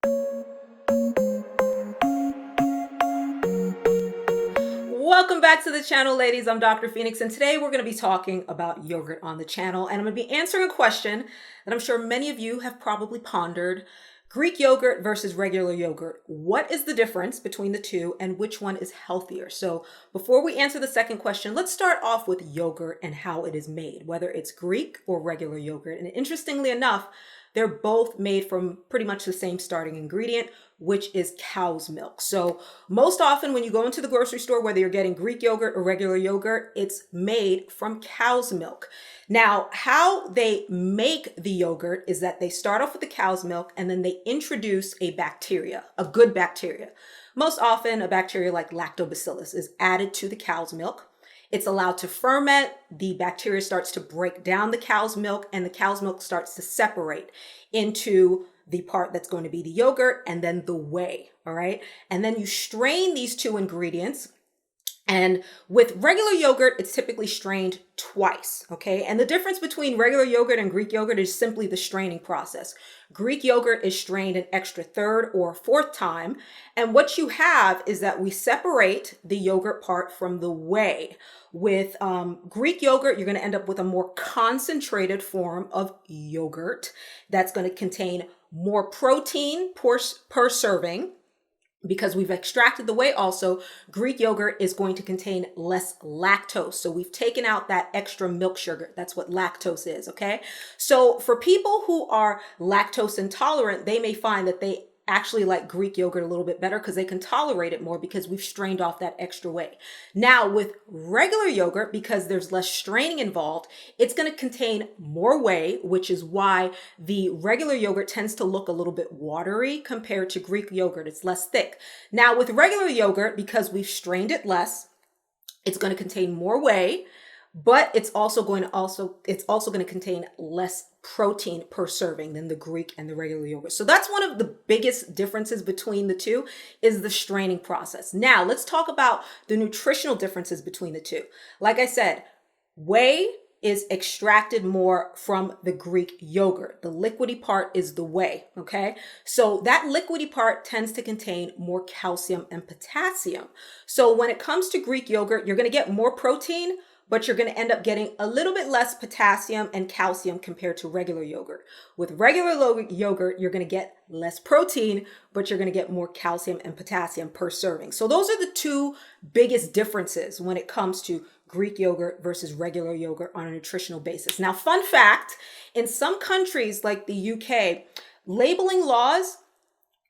Welcome back to the channel, ladies. I'm Dr. Phoenix, and today we're going to be talking about yogurt on the channel. And I'm going to be answering a question that I'm sure many of you have probably pondered. Greek yogurt versus regular yogurt. What is the difference between the two and which one is healthier? So before we answer the second question, let's start off with yogurt and how it is made, whether it's Greek or regular yogurt. And interestingly enough, they're both made from pretty much the same starting ingredient, which is cow's milk. So most often when you go into the grocery store, whether you're getting Greek yogurt or regular yogurt, it's made from cow's milk. Now, how they make the yogurt is that they start off with the cow's milk and then they introduce a bacteria, a good bacteria. Most often a bacteria like lactobacillus is added to the cow's milk. It's allowed to ferment. The bacteria starts to break down the cow's milk, and the cow's milk starts to separate into the part that's going to be the yogurt and then the whey. All right. And then you strain these two ingredients. And with regular yogurt, it's typically strained twice, okay? And the difference between regular yogurt and Greek yogurt is simply the straining process. Greek yogurt is strained an extra third or fourth time. And what you have is that we separate the yogurt part from the whey. With Greek yogurt, you're going to end up with a more concentrated form of yogurt that's going to contain more protein per serving. Because we've extracted the whey also, Greek yogurt is going to contain less lactose. So we've taken out that extra milk sugar. That's what lactose is, okay? So for people who are lactose intolerant, they may find that they actually like Greek yogurt a little bit better because they can tolerate it more because we've strained off that extra whey. Now with regular yogurt, because there's less straining involved, it's going to contain more whey, which is why the regular yogurt tends to look a little bit watery compared to Greek yogurt. It's less thick. Now with regular yogurt, because we've strained it less, it's going to contain more whey, but it's also going to contain less protein per serving than the Greek and the regular yogurt. So that's one of the biggest differences between the two is the straining process. Now let's talk about the nutritional differences between the two. Like I said, whey is extracted more from the Greek yogurt. The liquidy part is the whey, okay? So that liquidy part tends to contain more calcium and potassium. So when it comes to Greek yogurt, you're going to get more protein, but you're going to end up getting a little bit less potassium and calcium compared to regular yogurt. With regular yogurt, you're going to get less protein, but you're going to get more calcium and potassium per serving. So those are the two biggest differences when it comes to Greek yogurt versus regular yogurt on a nutritional basis. Now, fun fact, in some countries like the UK, labeling laws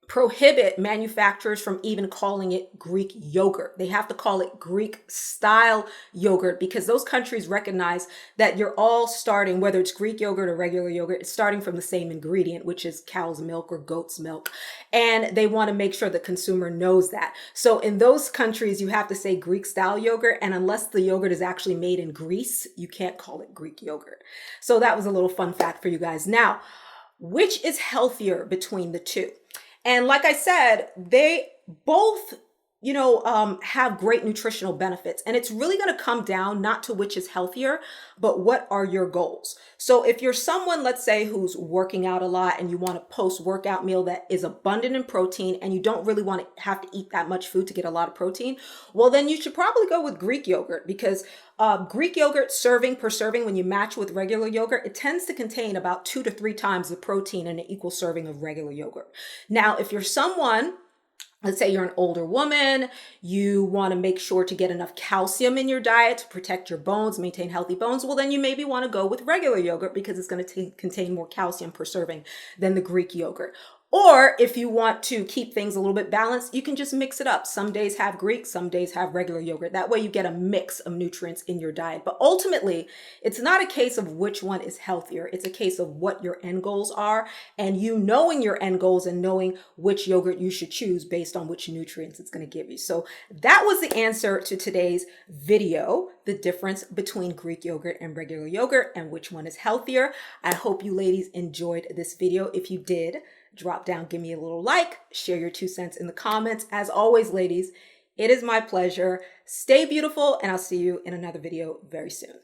prohibit manufacturers from even calling it Greek yogurt. They have to call it Greek style yogurt because those countries recognize that you're all starting, whether it's Greek yogurt or regular yogurt, it's starting from the same ingredient, which is cow's milk or goat's milk. And they want to make sure the consumer knows that. So in those countries, you have to say Greek style yogurt. And unless the yogurt is actually made in Greece, you can't call it Greek yogurt. So that was a little fun fact for you guys. Now, which is healthier between the two? And like I said, they both, have great nutritional benefits. And it's really going to come down not to which is healthier, but what are your goals? So if you're someone, let's say, who's working out a lot and you want a post-workout meal that is abundant in protein and you don't really want to have to eat that much food to get a lot of protein, well, then you should probably go with Greek yogurt because Greek yogurt serving per serving, when you match with regular yogurt, it tends to contain about 2 to 3 times the protein in an equal serving of regular yogurt. Now, if you're someone, let's say you're an older woman, you want to make sure to get enough calcium in your diet to protect your bones, maintain healthy bones, well, then you maybe want to go with regular yogurt because it's going to contain more calcium per serving than the Greek yogurt. Or if you want to keep things a little bit balanced, you can just mix it up. Some days have Greek, some days have regular yogurt. That way you get a mix of nutrients in your diet. But ultimately, it's not a case of which one is healthier. It's a case of what your end goals are and you knowing your end goals and knowing which yogurt you should choose based on which nutrients it's going to give you. So that was the answer to today's video, the difference between Greek yogurt and regular yogurt and which one is healthier. I hope you ladies enjoyed this video. If you did, drop down, give me a little like, share your 2 cents in the comments. As always, ladies, it is my pleasure. Stay beautiful, and I'll see you in another video very soon.